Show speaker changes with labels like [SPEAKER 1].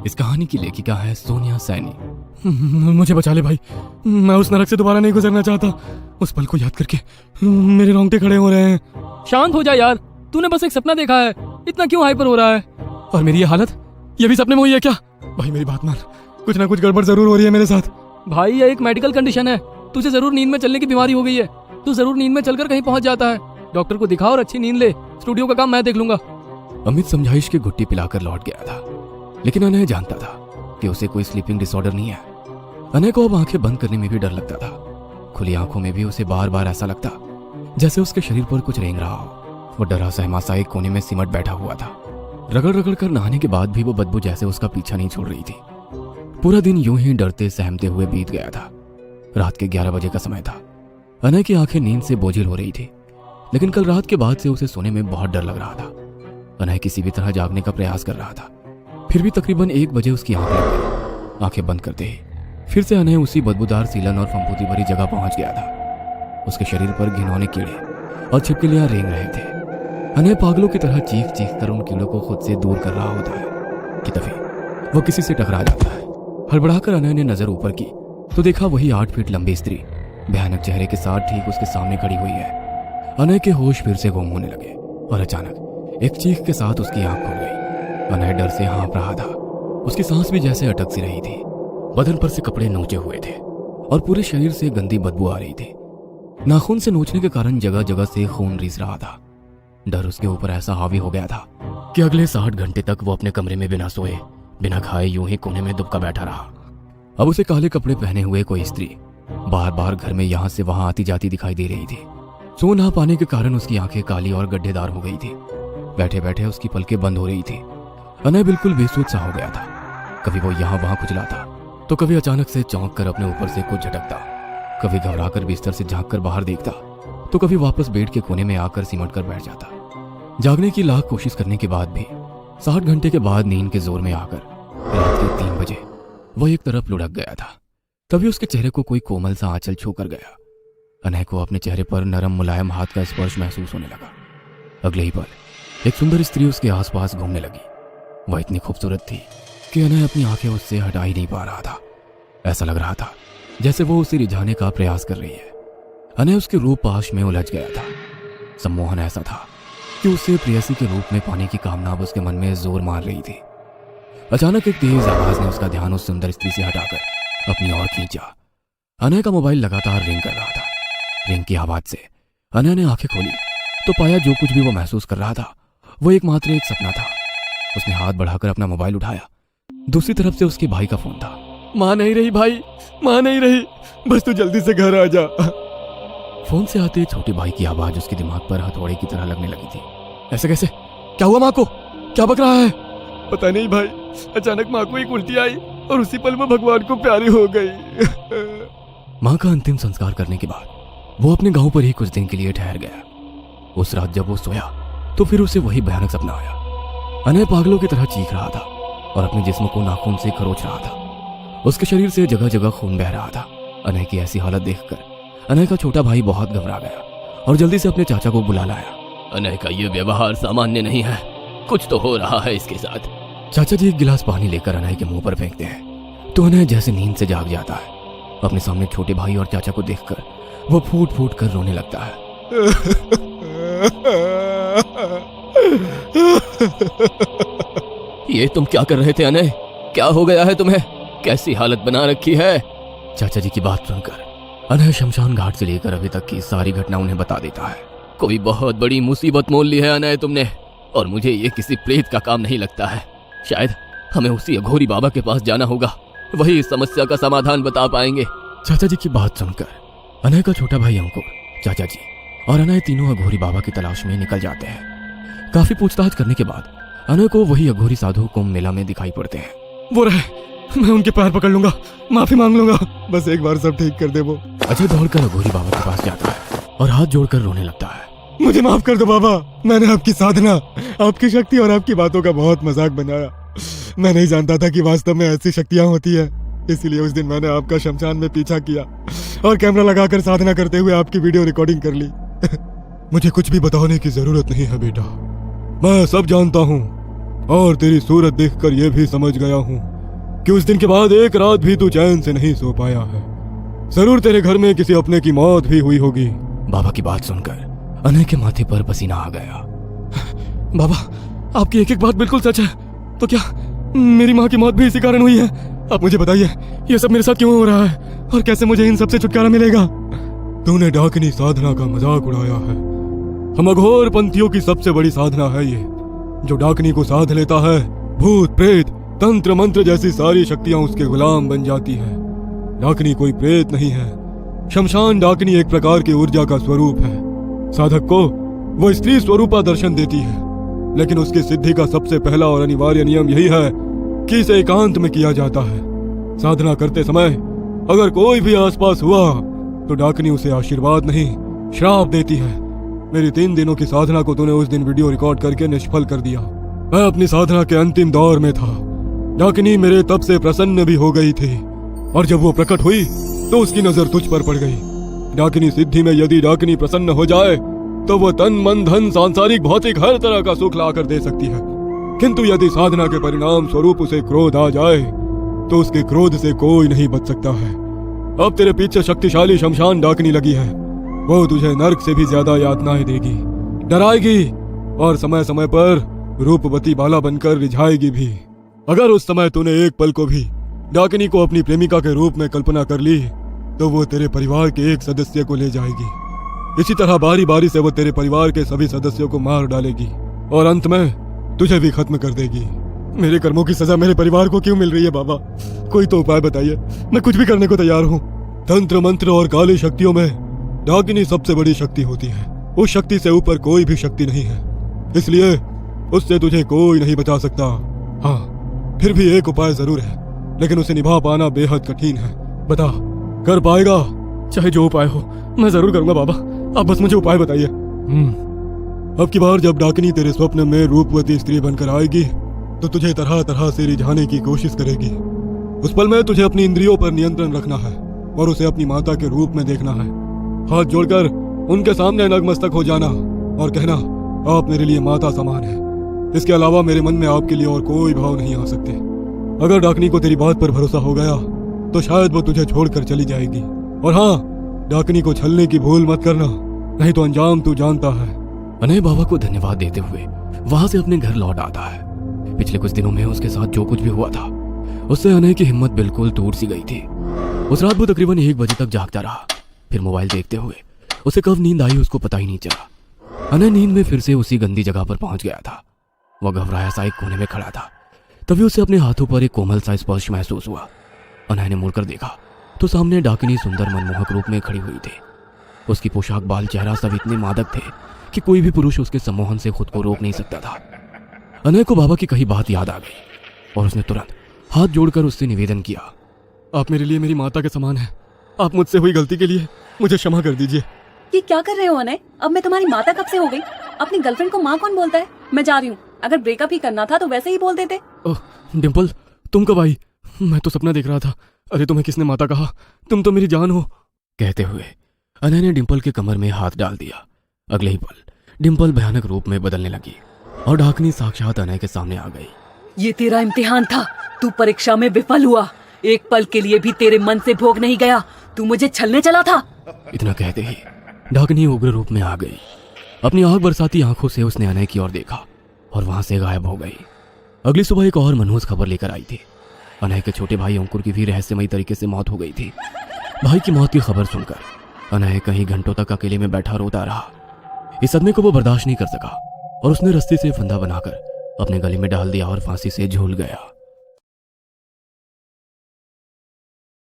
[SPEAKER 1] इस कहानी की लेखिका है सोनिया सैनी। मुझे बचा ले भाई, मैं उस नरक से दोबारा नहीं गुजरना चाहता। उस पल को याद करके मेरे रोंगटे खड़े हो रहे हैं।
[SPEAKER 2] शांत हो जा यार, तूने बस एक सपना देखा है, इतना क्यों हाइपर हो रहा है?
[SPEAKER 1] और मेरी ये हालत, ये भी सपने में हुई है क्या? भाई मेरी बात मान, कुछ ना कुछ गड़बड़ जरूर हो रही है मेरे साथ।
[SPEAKER 2] भाई ये एक मेडिकल कंडीशन है, तुझे जरूर नींद में चलने की बीमारी हो गई है। तू जरूर नींद में चलकर कहीं पहुंच जाता है। डॉक्टर को दिखाओ और अच्छी नींद ले, स्टूडियो का काम मैं देख लूंगा।
[SPEAKER 1] अमित समझाइश की घुट्टी पिलाकर लौट गया था, लेकिन अनय जानता था कि उसे कोई स्लीपिंग डिसऑर्डर नहीं है। अनय को अब आंखें बंद करने में भी डर लगता था। खुली आंखों में भी उसे बार बार ऐसा लगता जैसे उसके शरीर पर कुछ रेंग रहा हो। वो डरा सहमा सा एक कोने में सिमट बैठा हुआ था। रगड़ रगड़ कर नहाने के बाद भी वो बदबू जैसे उसका पीछा नहीं छोड़ रही थी। पूरा दिन यूं ही डरते सहमते हुए बीत गया था। रात के 11 बजे का समय था। अनय की आंखें नींद से बोझिल हो रही थी, लेकिन कल रात के बाद से उसे सोने में बहुत डर लग रहा था। अनय किसी भी तरह जागने का प्रयास कर रहा था, फिर भी तकरीबन 1 बजे उसकी आंख लग गई। आंखें बंद करते ही फिर से अनय उसी बदबूदार सीलन और फंफूदी भरी जगह पहुंच गया था। उसके शरीर पर घिनौने कीड़े और छिपकलियां रेंग रहे थे। अनय पागलों की तरह चीख चीख कर उन कीड़ों को खुद से दूर कर रहा होता है कि तभी वो किसी से टकरा जाता है। हड़बड़ाकर अनय ने नजर ऊपर की तो देखा वही 8 फीट लंबी स्त्री भयानक चेहरे के साथ ठीक उसके सामने खड़ी हुई है। अनय के होश फिर से गुम होने लगे और अचानक एक चीख के साथ उसकी आंख खुल गई। अनय डर से हाँफ रहा था। उसकी सांस भी जैसे अटक सी रही थी। बदन पर से कपड़े नोचे हुए थे और पूरे शरीर से गंदी बदबू आ रही थी। नाखून से नोचने के कारण जगह जगह से खून रिस रहा था। डर उसके ऊपर ऐसा हावी हो गया था कि अगले 60 घंटे तक वो अपने कमरे में बिना सोए बिना खाए यूं ही कोने में दुबका बैठा रहा। अब उसे काले कपड़े पहने हुए कोई स्त्री बार बार घर में यहां से वहां आती जाती दिखाई दे रही थी। सो ना पाने के कारण उसकी आंखें काली और गड्ढेदार हो गई थी। बैठे बैठे उसकी पलकें बंद हो रही थी। अनय बिल्कुल बेसुध सा हो गया था। कभी वो यहां वहां खुजलाता तो कभी अचानक से चौंक कर अपने ऊपर से कुछ झटकता, कभी घबरा कर बिस्तर से झांक कर बाहर देखता तो कभी वापस बेड के कोने में आकर सिमट कर बैठ जाता। जागने की लाख कोशिश करने के बाद भी 60 घंटे के बाद नींद के जोर में आकर रात के 3 बजे वह एक तरफ लुढ़क गया था। तभी उसके चेहरे को कोई कोमल सा आंचल छूकर गया। अनय को अपने चेहरे पर नरम मुलायम हाथ का स्पर्श महसूस होने लगा। अगले ही पल एक सुंदर स्त्री उसके आसपास घूमने लगी। वह इतनी खूबसूरत थी कि अनय अपनी आंखें उससे हटा ही नहीं पा रहा था। ऐसा लग रहा था जैसे वो उसे रिझाने का प्रयास कर रही है। अनय उसके रूप पाश में उलझ गया था। सम्मोहन ऐसा था कि उसे प्रेयसी के रूप में पाने की कामना अब उसके मन में जोर मार रही थी। अचानक एक तेज आवाज ने उसका ध्यान उस सुंदर स्त्री से हटाकर अपनी ओर खींचा। अनय का मोबाइल लगातार रिंग कर रहा था। रिंग की आवाज से अनय ने आंखें खोली तो पाया जो कुछ भी वो महसूस कर रहा था वो एकमात्र एक सपना था। उसने हाथ बढ़ाकर अपना मोबाइल उठाया। दूसरी तरफ से उसके भाई का फोन था।
[SPEAKER 2] मां नहीं रही भाई, मां नहीं रही, बस तू जल्दी से घर आ जा।
[SPEAKER 1] फोन से आते छोटे भाई की आवाज उसके दिमाग पर हथौड़े की तरह लगने लगी थी। ऐसे कैसे? क्या हुआ? मां को क्या बक रहा है?
[SPEAKER 2] पता नहीं भाई, अचानक मां को एक उल्टी आई और उसी पल में भगवान को प्यारी हो गई।
[SPEAKER 1] मां का अंतिम संस्कार करने के बाद वो अपने गांव पर ही कुछ दिन के लिए ठहर गया। उस रात जब वो सोया तो फिर उसे वही भयानक सपना आया। अनय पागलों की तरह चीख रहा था और अपने जिस्म को नाखून से खरोच रहा था। उसके शरीर से जगह जगह खून बह रहा था। अनय की ऐसी हालत देखकर अनय का छोटा भाई बहुत घबरा गया और जल्दी से अपने चाचा को बुला लाया।
[SPEAKER 2] अनय का ये व्यवहार सामान्य नहीं है, कुछ तो हो रहा है इसके साथ।
[SPEAKER 1] चाचा जी एक गिलास पानी लेकर अनय के मुंह पर फेंकते हैं तो अनय जैसे नींद से जाग जाता है। अपने सामने छोटे भाई और चाचा को देखकर वो फूट फूट कर रोने लगता है।
[SPEAKER 2] ये तुम क्या कर रहे थे अनय? क्या हो गया है तुम्हें? कैसी हालत बना रखी है?
[SPEAKER 1] चाचा जी की बात सुनकर अनय शमशान घाट से लेकर अभी तक की सारी घटना उन्हें बता देता है।
[SPEAKER 2] कोई बहुत बड़ी मुसीबत मोल ली है अनय तुमने, और मुझे ये किसी प्रेत का काम नहीं लगता है। शायद हमें उसी अघोरी बाबा के पास जाना होगा, वही इस समस्या का समाधान बता पाएंगे।
[SPEAKER 1] चाचा जी की बात सुनकर अनय का छोटा भाई अंकुर, चाचा जी और अनय तीनों अघोरी बाबा की तलाश में निकल जाते हैं। काफी पूछताछ करने के बाद अनय को वही अघोरी साधु कुंभ मेला में दिखाई पड़ते हैं।
[SPEAKER 2] वो रहे, मैं उनके पैर पकड़ लूंगा, माफी मांग लूंगा, बस एक बार सब ठीक कर दे वो।
[SPEAKER 1] अजय दौड़कर अघोरी बाबा के पास जाता है और हाथ जोड़कर रोने लगता है।
[SPEAKER 3] मुझे माफ कर दो बाबा, मैंने आपकी साधना, आपकी शक्ति और आपकी बातों का बहुत मजाक बनाया। मैं नहीं जानता था कि वास्तव में ऐसी शक्तियां होती है, इसीलिए उस दिन मैंने आपका शमशान में पीछा किया और कैमरा लगाकर साधना करते हुए आपकी वीडियो रिकॉर्डिंग कर ली। मुझे कुछ भी बताने की जरूरत नहीं है बेटा, मैं सब जानता हूँ और तेरी सूरत देखकर यह भी समझ गया हूँ कि उस दिन के बाद एक रात भी तू चैन से नहीं सो पाया है। जरूर तेरे घर में किसी अपने की मौत भी हुई होगी।
[SPEAKER 1] बाबा की बात सुनकर अनय के माथे पर पसीना आ गया।
[SPEAKER 3] बाबा, आपकी एक एक बात बिल्कुल सच है। तो क्या मेरी माँ की मौत भी इसी कारण हुई है? आप मुझे बताइए, ये सब मेरे साथ क्यों हो रहा है और कैसे मुझे इन सब से छुटकारा मिलेगा? तूने डाकिनी साधना का मजाक उड़ाया है। हम अघोर पंथियों की सबसे बड़ी साधना है ये। जो डाकिनी को साध लेता है, भूत प्रेत तंत्र मंत्र जैसी सारी शक्तियां उसके गुलाम बन जाती है। डाकिनी कोई प्रेत नहीं है। शमशान डाकिनी एक प्रकार की ऊर्जा का स्वरूप है। साधक को वो स्त्री स्वरूपा दर्शन देती है, लेकिन उसकी सिद्धि का सबसे पहला और अनिवार्य नियम यही है कि इसे एकांत में किया जाता है। साधना करते समय अगर कोई भी आसपास हुआ तो डाकिनी उसे आशीर्वाद नहीं, श्राप देती है। मेरी 3 दिनों की साधना को तूने उस दिन वीडियो रिकॉर्ड करके निष्फल कर दिया। मैं अपनी साधना के अंतिम दौर में था। डाकिनी मेरे तप से प्रसन्न भी हो गई थी, और जब वो प्रकट हुई तो उसकी नजर तुझ पर पड़ गई। डाकिनी सिद्धि में यदि डाकिनी प्रसन्न हो जाए तो वो तन मन धन सांसारिक भौतिक हर तरह का सुख लाकर दे सकती है, किंतु यदि साधना के परिणाम स्वरूप उसे क्रोध आ जाए तो उसके क्रोध से कोई नहीं बच सकता है। अब तेरे पीछे शक्तिशाली शमशान डाकिनी लगी है। वो तुझे नर्क से भी ज्यादा यातनाएं देगी, डराएगी और समय समय पर रूपवती बाला बनकर रिझाएगी भी। अगर उस समय तूने एक पल को भी डाकिनी को अपनी प्रेमिका के रूप में कल्पना कर ली तो वो तेरे परिवार के एक सदस्य को ले जाएगी। इसी तरह बारी बारी से वो तेरे परिवार के सभी सदस्यों को मार डालेगी और अंत में तुझे भी खत्म कर देगी। मेरे कर्मों की सजा मेरे परिवार को क्यों मिल रही है बाबा? कोई तो उपाय बताइए, मैं कुछ भी करने को तैयार हूँ। तंत्र मंत्र और काली शक्तियों में डाकिनी सबसे बड़ी शक्ति होती है। उस शक्ति से ऊपर कोई भी शक्ति नहीं है, इसलिए उससे तुझे कोई नहीं बचा सकता। हाँ, फिर भी एक उपाय जरूर है, लेकिन उसे निभा पाना बेहद कठिन है। बता, कर पाएगा? चाहे जो उपाय हो मैं जरूर करूंगा बाबा, आप बस मुझे उपाय बताइए। अब की बार जब डाकिनी तेरे स्वप्न में रूपवती स्त्री बनकर आएगी तो तुझे तरह तरह से रिझाने की कोशिश करेगी। उस पल में तुझे अपनी इंद्रियों पर नियंत्रण रखना है और उसे अपनी माता के रूप में देखना है। हाथ जोड़कर उनके सामने नतमस्तक हो जाना और कहना, आप मेरे लिए माता समान है। इसके अलावा मेरे मन में आपके लिए और कोई भाव नहीं आ सकते। अगर डाकिनी को तेरी बात पर भरोसा हो गया तो शायद वो तुझे छोड़कर चली जाएगी। और हाँ, डाकिनी को छलने की भूल मत करना, नहीं तो अंजाम तू जानता है।
[SPEAKER 1] अनय बाबा को धन्यवाद देते हुए वहां से अपने घर लौट आता है। पिछले कुछ दिनों में उसके साथ जो कुछ भी हुआ था उससे अनय की हिम्मत बिल्कुल टूट सी गई थी। उस रात वो तकरीबन 1 बजे तक जागता रहा। फिर मोबाइल देखते हुए उसे कब नींद आई उसको पता ही नहीं चला। अनय नींद में फिर से उसी गंदी जगह पर पहुंच गया था। वह घबराया सा एक कोने में खड़ा था। तभी उसे अपने हाथों पर एक कोमल सा स्पर्श महसूस हुआ। अनय ने मुड़कर देखा तो सामने डाकिनी सुंदर मनमोहक रूप में खड़ी हुई थी। उसकी पोशाक, बाल, चेहरा सब इतने मादक थे कि कोई भी पुरुष उसके सम्मोहन से खुद को रोक नहीं सकता था। अनय को बाबा की कही बात याद आ गई और उसने तुरंत हाथ जोड़कर उससे निवेदन किया, आप मेरे लिए मेरी माता के समान हैं। आप मुझसे हुई गलती के लिए मुझे क्षमा कर दीजिए।
[SPEAKER 4] ये क्या कर रहे हो अनय? अब मैं तुम्हारी माता कब से हो गई? अपनी गर्लफ्रेंड को माँ कौन बोलता है? मैं जा रही हूँ। अगर ब्रेकअप ही करना था तो वैसे ही बोल देते।
[SPEAKER 3] ओह डिम्पल, तुम कब आई? मैं तो सपना देख रहा था। अरे तुम्हें किसने माता कहा? तुम तो मेरी जान हो।
[SPEAKER 1] कहते हुए अनय ने डिम्पल के कमर में हाथ डाल दिया। अगले ही पल डिम्पल भयानक रूप में बदलने लगी और डाकिनी साक्षात अनय के सामने आ गई।
[SPEAKER 4] ये तेरा इम्तिहान था, तू परीक्षा में विफल हुआ। एक पल के लिए भी तेरे मन से भोग नहीं गया, तू मुझे छलने चला था।
[SPEAKER 1] इतना कहते ही डाकिनी उग्र रूप में आ गई। अपनी आग बरसाती आंखों से उसने अनय की ओर देखा और वहां से गायब हो गई। अगली सुबह एक और मनहूस खबर लेकर आई थी। अनय के छोटे भाई अंकुर की भी रहस्यमयी तरीके से मौत हो गई थी। भाई की मौत की खबर सुनकर अनय कहीं घंटों तक अकेले में बैठा रोता रहा। इस सदमे को वो बर्दाश्त नहीं कर सका और उसने रस्सी से फंदा बनाकर अपने गले में डाल दिया और फांसी से झूल गया।